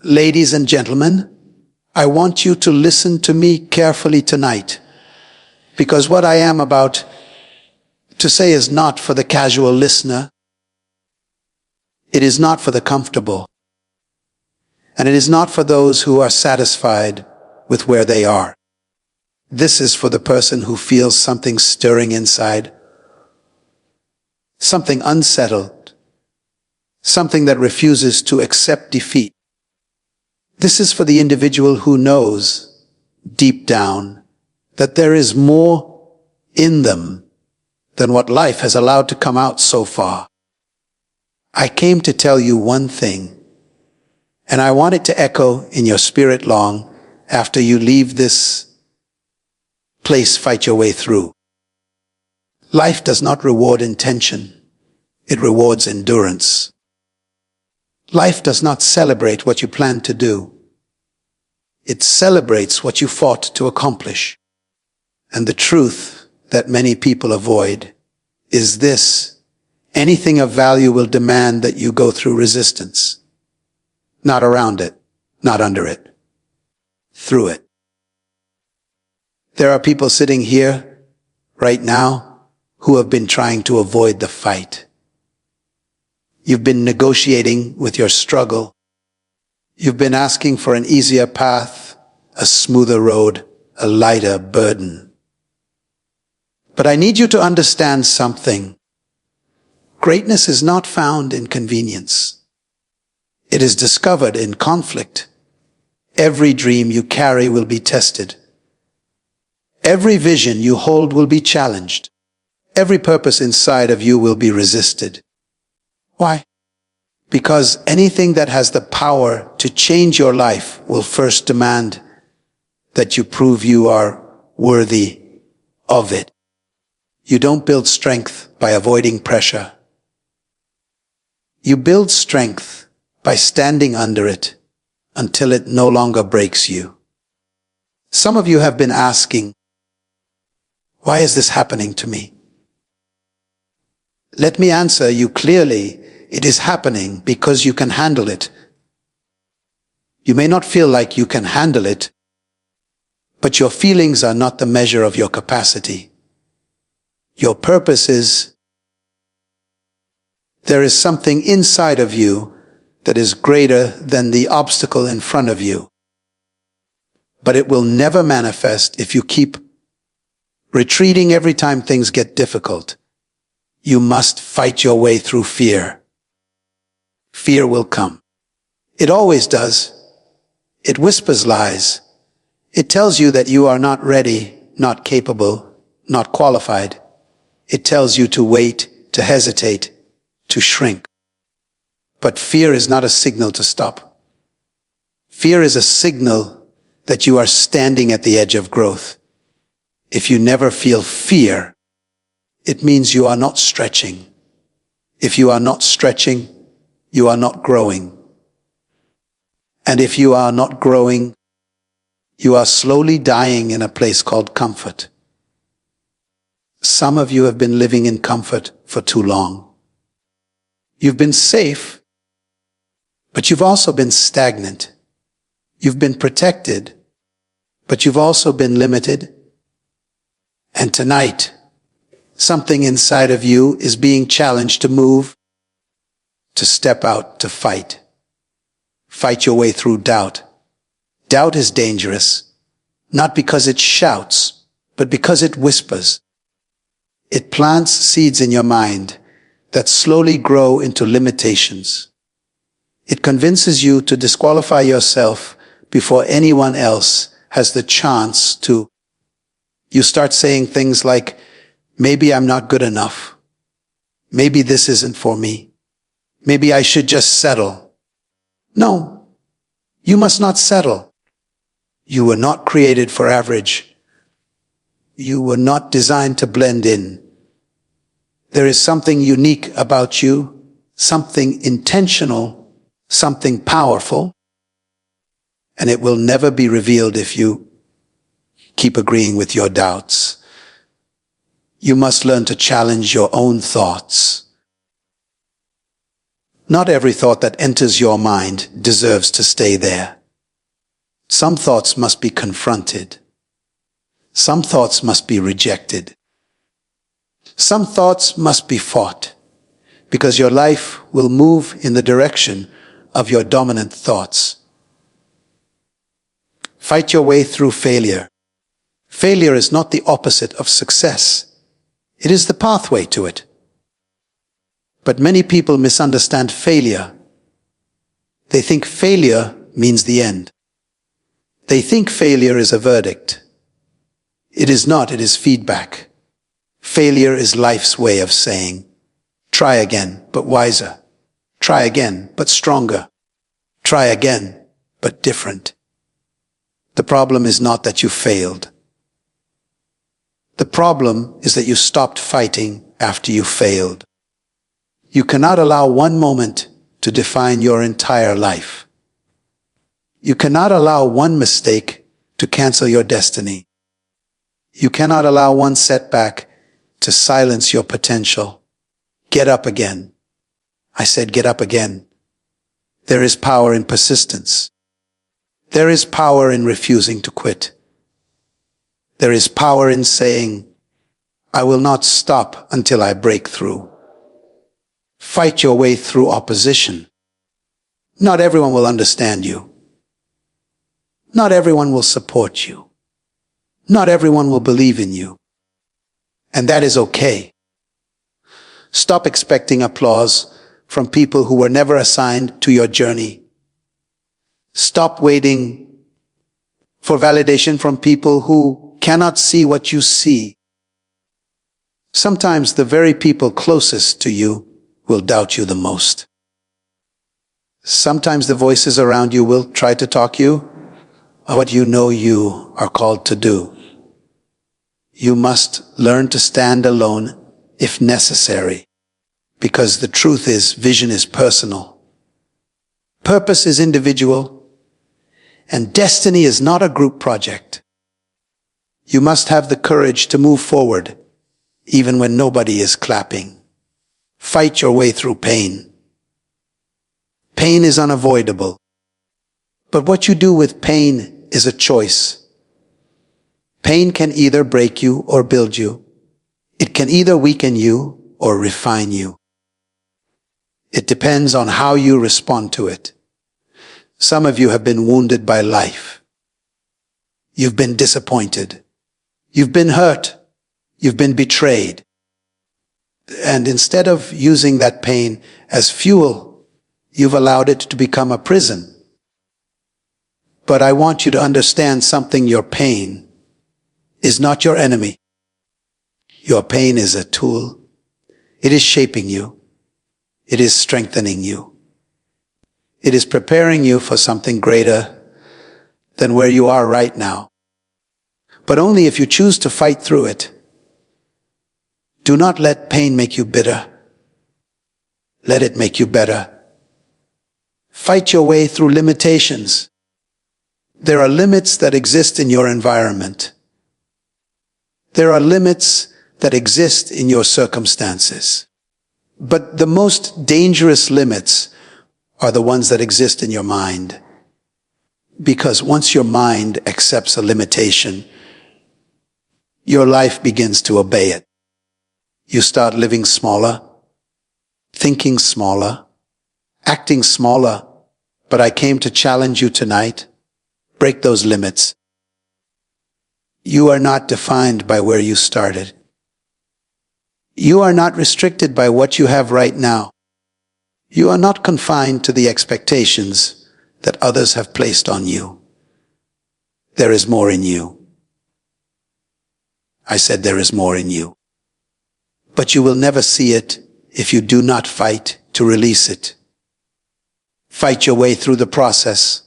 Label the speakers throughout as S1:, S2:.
S1: Ladies and gentlemen, I want you to listen to me carefully tonight, because what I am about to say is not for the casual listener. It is not for the comfortable. And it is not for those who are satisfied with where they are. This is for the person who feels something stirring inside, something unsettled, something that refuses to accept defeat. This is for the individual who knows deep down that there is more in them than what life has allowed to come out so far. I came to tell you one thing, and I want it to echo in your spirit long after you leave this place. Fight your way through. Life does not reward intention. It rewards endurance. Life does not celebrate what you plan to do. It celebrates what you fought to accomplish. And the truth that many people avoid is this: anything of value will demand that you go through resistance. Not around it, not under it, through it. There are people sitting here right now who have been trying to avoid the fight. You've been negotiating with your struggle. You've been asking for an easier path, a smoother road, a lighter burden. But I need you to understand something. Greatness is not found in convenience. It is discovered in conflict. Every dream you carry will be tested. Every vision you hold will be challenged. Every purpose inside of you will be resisted. Why? Because anything that has the power to change your life will first demand that you prove you are worthy of it. You don't build strength by avoiding pressure. You build strength by standing under it until it no longer breaks you. Some of you have been asking, why is this happening to me? Let me answer you clearly. It is happening because you can handle it. You may not feel like you can handle it, but your feelings are not the measure of your capacity. Your purpose is, there is something inside of you that is greater than the obstacle in front of you. But it will never manifest if you keep retreating every time things get difficult. You must fight your way through fear. Fear will come. It always does. It whispers lies. It tells you that you are not ready, not capable, not qualified. It tells you to wait, to hesitate, to shrink. But fear is not a signal to stop. Fear is a signal that you are standing at the edge of growth. If you never feel fear, it means you are not stretching. If you are not stretching, you are not growing. And if you are not growing, you are slowly dying in a place called comfort. Some of you have been living in comfort for too long. You've been safe, but you've also been stagnant. You've been protected, but you've also been limited. And tonight, something inside of you is being challenged to move, to step out, to fight. Fight your way through doubt. Doubt is dangerous, not because it shouts, but because it whispers. It plants seeds in your mind that slowly grow into limitations. It convinces you to disqualify yourself before anyone else has the chance to. You start saying things like, maybe I'm not good enough. Maybe this isn't for me. Maybe I should just settle. No, you must not settle. You were not created for average. You were not designed to blend in. There is something unique about you, something intentional, something powerful, and it will never be revealed if you keep agreeing with your doubts. You must learn to challenge your own thoughts. Not every thought that enters your mind deserves to stay there. Some thoughts must be confronted. Some thoughts must be rejected. Some thoughts must be fought, because your life will move in the direction of your dominant thoughts. Fight your way through failure. Failure is not the opposite of success. It is the pathway to it. But many people misunderstand failure. They think failure means the end. They think failure is a verdict. It is not, it is feedback. Failure is life's way of saying, try again, but wiser. Try again, but stronger. Try again, but different. The problem is not that you failed. The problem is that you stopped fighting after you failed. You cannot allow one moment to define your entire life. You cannot allow one mistake to cancel your destiny. You cannot allow one setback to silence your potential. Get up again. I said get up again. There is power in persistence. There is power in refusing to quit. There is power in saying, I will not stop until I break through. Fight your way through opposition. Not everyone will understand you. Not everyone will support you. Not everyone will believe in you. And that is okay. Stop expecting applause from people who were never assigned to your journey. Stop waiting for validation from people who cannot see what you see. Sometimes the very people closest to you will doubt you the most. Sometimes the voices around you will try to talk you what you know you are called to do. You must learn to stand alone if necessary, because the truth is, vision is personal. Purpose is individual, and destiny is not a group project. You must have the courage to move forward, even when nobody is clapping. Fight your way through pain. Pain is unavoidable, but what you do with pain is a choice. Pain can either break you or build you. It can either weaken you or refine you. It depends on how you respond to it. Some of you have been wounded by life. You've been disappointed. You've been hurt. You've been betrayed. And instead of using that pain as fuel, you've allowed it to become a prison. But I want you to understand something. Your pain is not your enemy. Your pain is a tool. It is shaping you. It is strengthening you. It is preparing you for something greater than where you are right now. But only if you choose to fight through it. Do not let pain make you bitter. Let it make you better. Fight your way through limitations. There are limits that exist in your environment. There are limits that exist in your circumstances. But the most dangerous limits are the ones that exist in your mind. Because once your mind accepts a limitation, your life begins to obey it. You start living smaller, thinking smaller, acting smaller. But I came to challenge you tonight. Break those limits. You are not defined by where you started. You are not restricted by what you have right now. You are not confined to the expectations that others have placed on you. There is more in you. I said there is more in you. But you will never see it if you do not fight to release it. Fight your way through the process.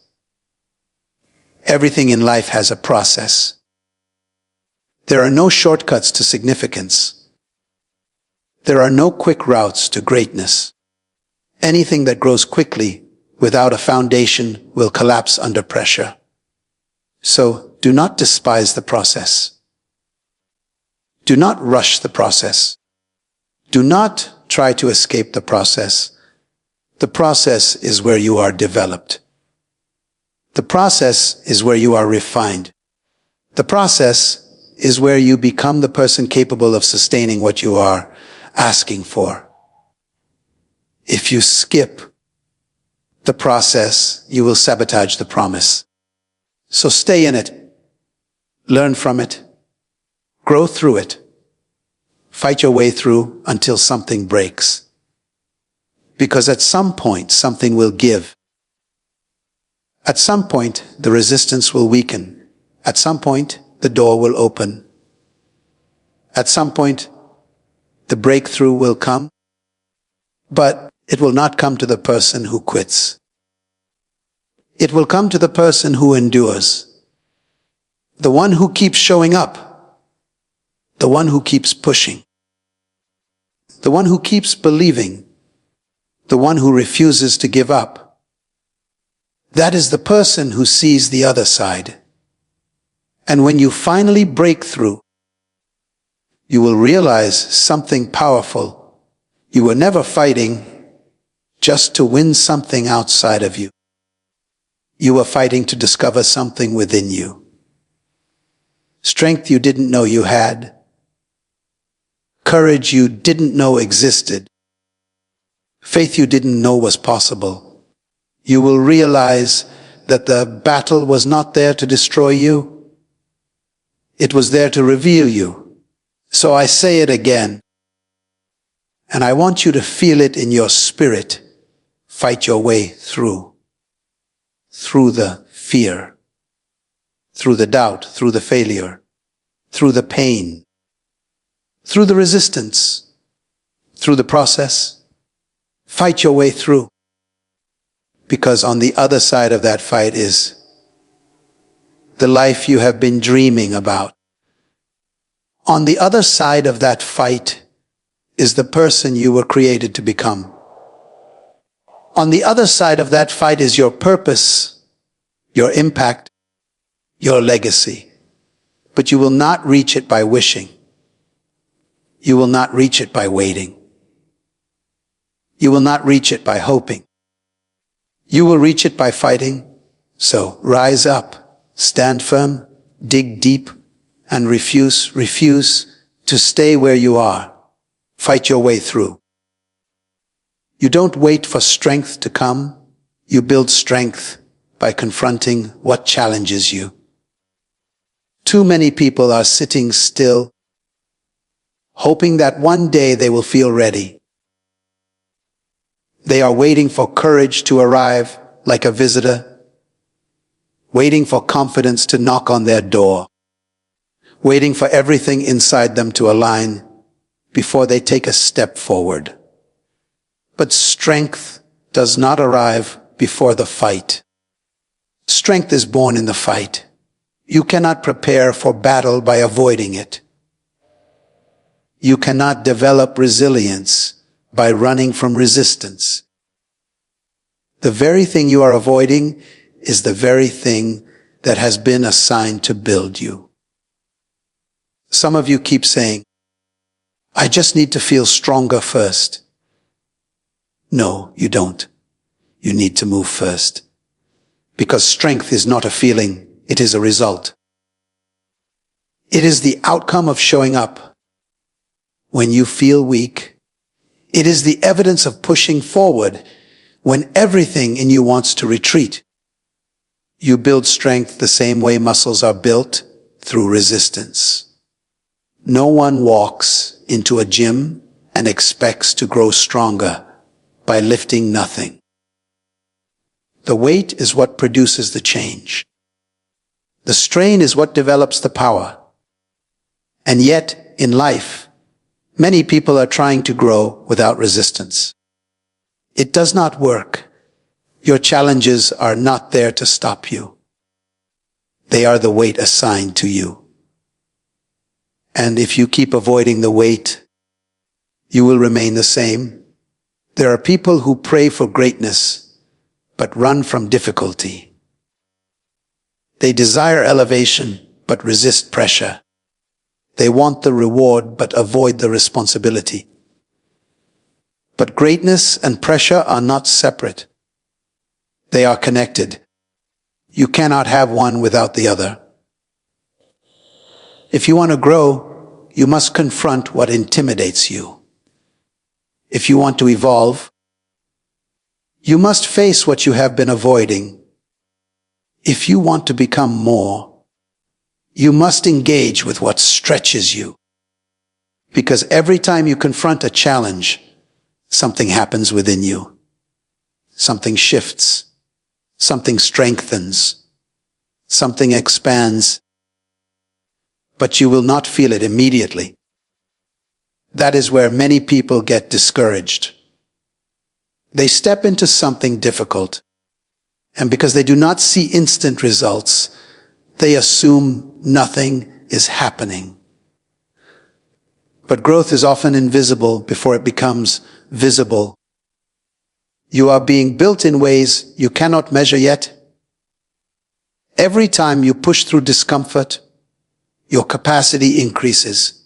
S1: Everything in life has a process. There are no shortcuts to significance. There are no quick routes to greatness. Anything that grows quickly without a foundation will collapse under pressure. So do not despise the process. Do not rush the process. Do not try to escape the process. The process is where you are developed. The process is where you are refined. The process is where you become the person capable of sustaining what you are asking for. If you skip the process, you will sabotage the promise. So stay in it. Learn from it. Grow through it. Fight your way through until something breaks. Because at some point, something will give. At some point, the resistance will weaken. At some point, the door will open. At some point, the breakthrough will come. But it will not come to the person who quits. It will come to the person who endures. The one who keeps showing up. The one who keeps pushing. The one who keeps believing. The one who refuses to give up. That is the person who sees the other side. And when you finally break through, you will realize something powerful. You were never fighting just to win something outside of you. You were fighting to discover something within you. Strength you didn't know you had. Courage you didn't know existed. Faith you didn't know was possible. You will realize that the battle was not there to destroy you. It was there to reveal you. So I say it again. And I want you to feel it in your spirit. Fight your way through. Through the fear. Through the doubt. Through the failure. Through the pain. Through the resistance. Through the process. Fight your way through. Because on the other side of that fight is the life you have been dreaming about. On the other side of that fight is the person you were created to become. On the other side of that fight is your purpose, your impact, your legacy. But you will not reach it by wishing. You will not reach it by waiting. You will not reach it by hoping. You will reach it by fighting. So rise up, stand firm, dig deep, and refuse to stay where you are. Fight your way through. You don't wait for strength to come. You build strength by confronting what challenges you. Too many people are sitting still, hoping that one day they will feel ready. They are waiting for courage to arrive like a visitor, waiting for confidence to knock on their door, waiting for everything inside them to align before they take a step forward. But strength does not arrive before the fight. Strength is born in the fight. You cannot prepare for battle by avoiding it. You cannot develop resilience by running from resistance. The very thing you are avoiding is the very thing that has been assigned to build you. Some of you keep saying, I just need to feel stronger first. No, you don't. You need to move first. Because strength is not a feeling, it is a result. It is the outcome of showing up. When you feel weak, it is the evidence of pushing forward when everything in you wants to retreat. You build strength the same way muscles are built, through resistance. No one walks into a gym and expects to grow stronger by lifting nothing. The weight is what produces the change. The strain is what develops the power. And yet, in life, many people are trying to grow without resistance. It does not work. Your challenges are not there to stop you. They are the weight assigned to you. And if you keep avoiding the weight, you will remain the same. There are people who pray for greatness, but run from difficulty. They desire elevation, but resist pressure. They want the reward, but avoid the responsibility. But greatness and pressure are not separate. They are connected. You cannot have one without the other. If you want to grow, you must confront what intimidates you. If you want to evolve, you must face what you have been avoiding. If you want to become more, you must engage with what stretches you. Because every time you confront a challenge, something happens within you. Something shifts. Something strengthens. Something expands. But you will not feel it immediately. That is where many people get discouraged. They step into something difficult, and because they do not see instant results, they assume nothing is happening. But growth is often invisible before it becomes visible. You are being built in ways you cannot measure yet. Every time you push through discomfort, your capacity increases.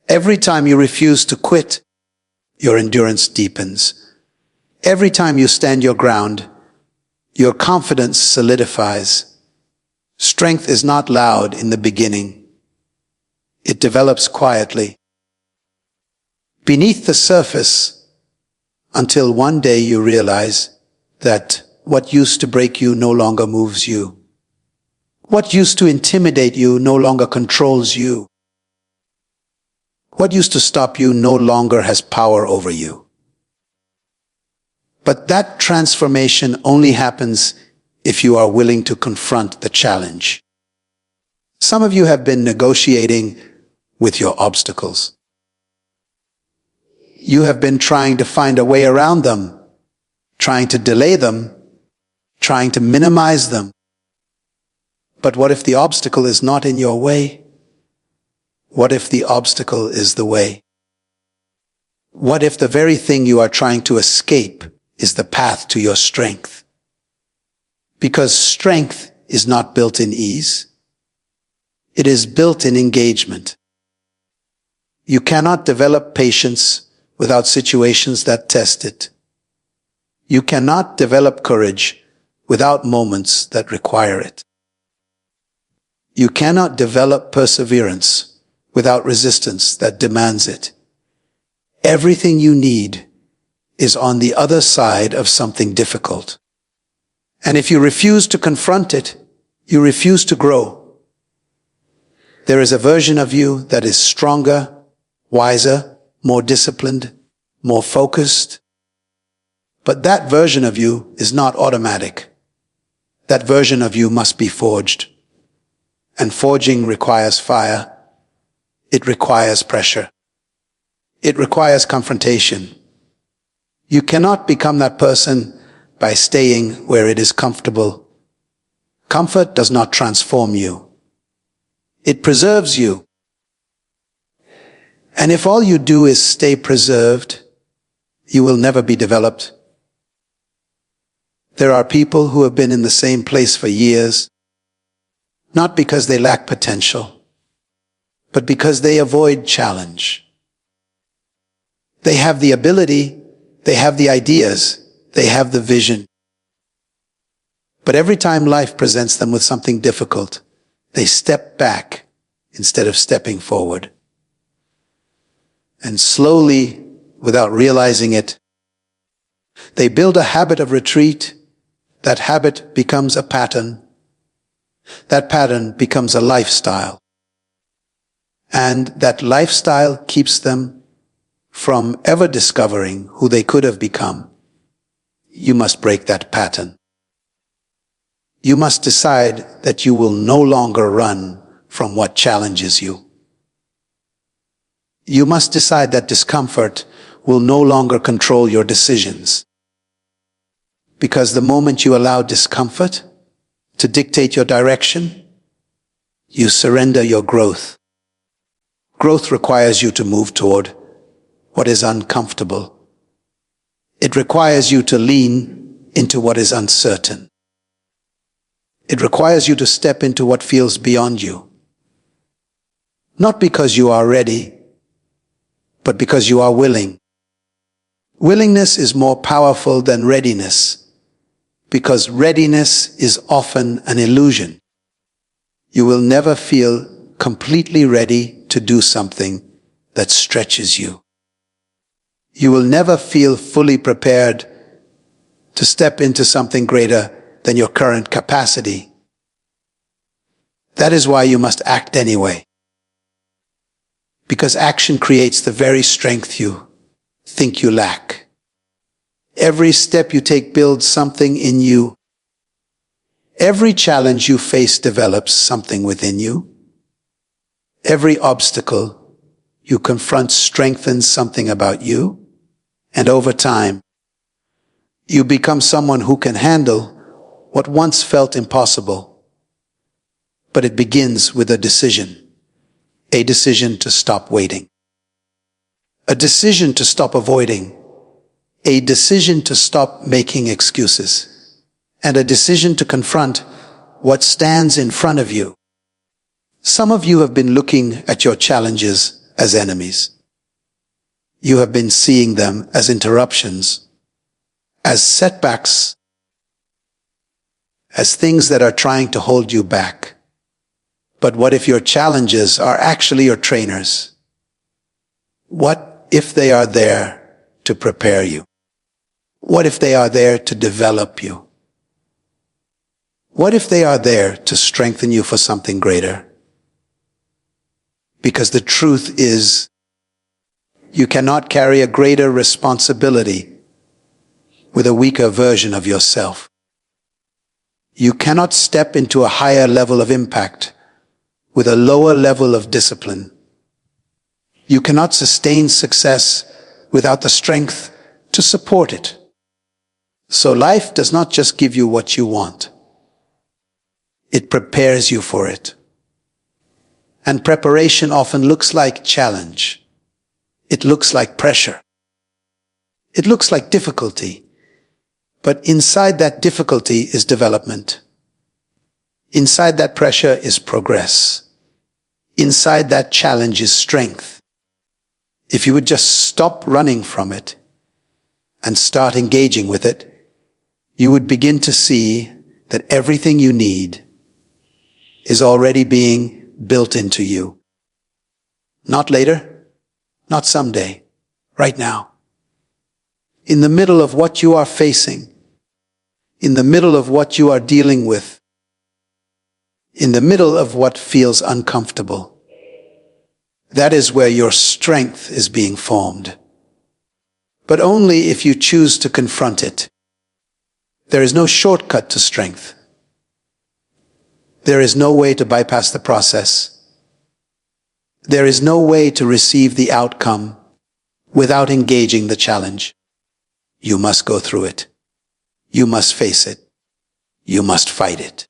S1: Every time you refuse to quit, your endurance deepens. Every time you stand your ground, your confidence solidifies. Strength is not loud in the beginning. It develops quietly, beneath the surface, until one day you realize that what used to break you no longer moves you. What used to intimidate you no longer controls you. What used to stop you no longer has power over you. But that transformation only happens if you are willing to confront the challenge. Some of you have been negotiating with your obstacles. You have been trying to find a way around them, trying to delay them, trying to minimize them. But what if the obstacle is not in your way? What if the obstacle is the way? What if the very thing you are trying to escape is the path to your strength? Because strength is not built in ease. It is built in engagement. You cannot develop patience without situations that test it. You cannot develop courage without moments that require it. You cannot develop perseverance without resistance that demands it. Everything you need is on the other side of something difficult. And if you refuse to confront it, you refuse to grow. There is a version of you that is stronger, wiser, more disciplined, more focused. But that version of you is not automatic. That version of you must be forged. And forging requires fire. It requires pressure. It requires confrontation. You cannot become that person by staying where it is comfortable. Comfort does not transform you. It preserves you. And if all you do is stay preserved, you will never be developed. There are people who have been in the same place for years, not because they lack potential, but because they avoid challenge. They have the ability, they have the ideas, they have the vision. But every time life presents them with something difficult, they step back instead of stepping forward. And slowly, without realizing it, they build a habit of retreat. That habit becomes a pattern. That pattern becomes a lifestyle. And that lifestyle keeps them from ever discovering who they could have become. You must break that pattern. You must decide that you will no longer run from what challenges you. You must decide that discomfort will no longer control your decisions. Because the moment you allow discomfort to dictate your direction, you surrender your growth. Growth requires you to move toward what is uncomfortable. It requires you to lean into what is uncertain. It requires you to step into what feels beyond you. Not because you are ready, but because you are willing. Willingness is more powerful than readiness, because readiness is often an illusion. You will never feel completely ready to do something that stretches you. You will never feel fully prepared to step into something greater than your current capacity. That is why you must act anyway. Because action creates the very strength you think you lack. Every step you take builds something in you. Every challenge you face develops something within you. Every obstacle you confront strengthens something about you. And over time, you become someone who can handle what once felt impossible. But it begins with a decision to stop waiting, a decision to stop avoiding, a decision to stop making excuses, and a decision to confront what stands in front of you. Some of you have been looking at your challenges as enemies. You have been seeing them as interruptions, as setbacks, as things that are trying to hold you back. But what if your challenges are actually your trainers? What if they are there to prepare you? What if they are there to develop you? What if they are there to strengthen you for something greater? Because the truth is, you cannot carry a greater responsibility with a weaker version of yourself. You cannot step into a higher level of impact with a lower level of discipline. You cannot sustain success without the strength to support it. So life does not just give you what you want. It prepares you for it. And preparation often looks like challenge. It looks like pressure. It looks like difficulty. But inside that difficulty is development. Inside that pressure is progress. Inside that challenge is strength. If you would just stop running from it and start engaging with it, you would begin to see that everything you need is already being built into you. Not later, not someday, right now. In the middle of what you are facing, in the middle of what you are dealing with, in the middle of what feels uncomfortable, that is where your strength is being formed. But only if you choose to confront it. There is no shortcut to strength. There is no way to bypass the process. There is no way to receive the outcome without engaging the challenge. You must go through it. You must face it. You must fight it.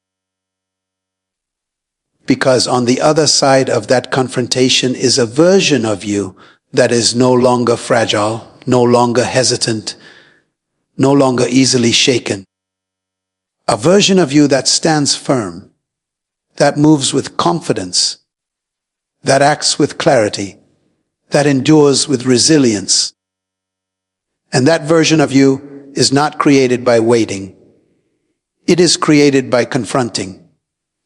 S1: Because on the other side of that confrontation is a version of you that is no longer fragile, no longer hesitant, no longer easily shaken. A version of you that stands firm, that moves with confidence, that acts with clarity, that endures with resilience. And that version of you is not created by waiting. It is created by confronting.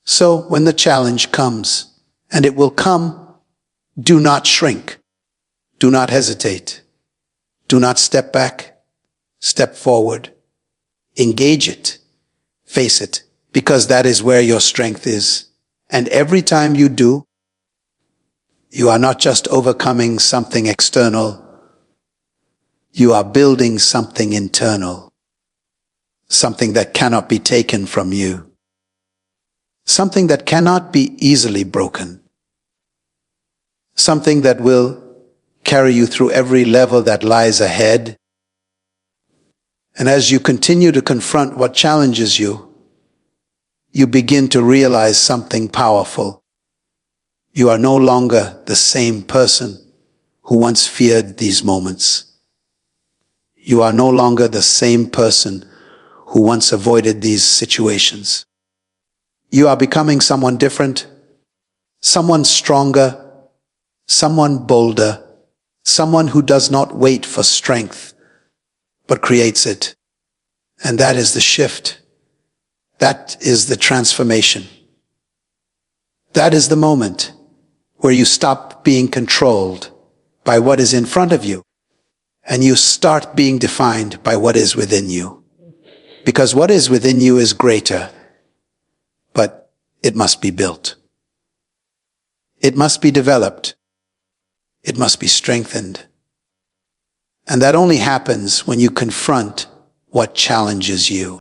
S1: So when the challenge comes, and it will come, do not shrink. Do not hesitate. Do not step back. Step forward. Engage it. Face it. Because that is where your strength is. And every time you do, you are not just overcoming something external. You are building something internal. Something that cannot be taken from you. Something that cannot be easily broken. Something that will carry you through every level that lies ahead. And as you continue to confront what challenges you, you begin to realize something powerful. You are no longer the same person who once feared these moments. You are no longer the same person who once avoided these situations. You are becoming someone different, someone stronger, someone bolder, someone who does not wait for strength, what creates it. And that is the shift. That is the transformation. That is the moment where you stop being controlled by what is in front of you and you start being defined by what is within you. Because what is within you is greater, but it must be built. It must be developed. It must be strengthened. And that only happens when you confront what challenges you.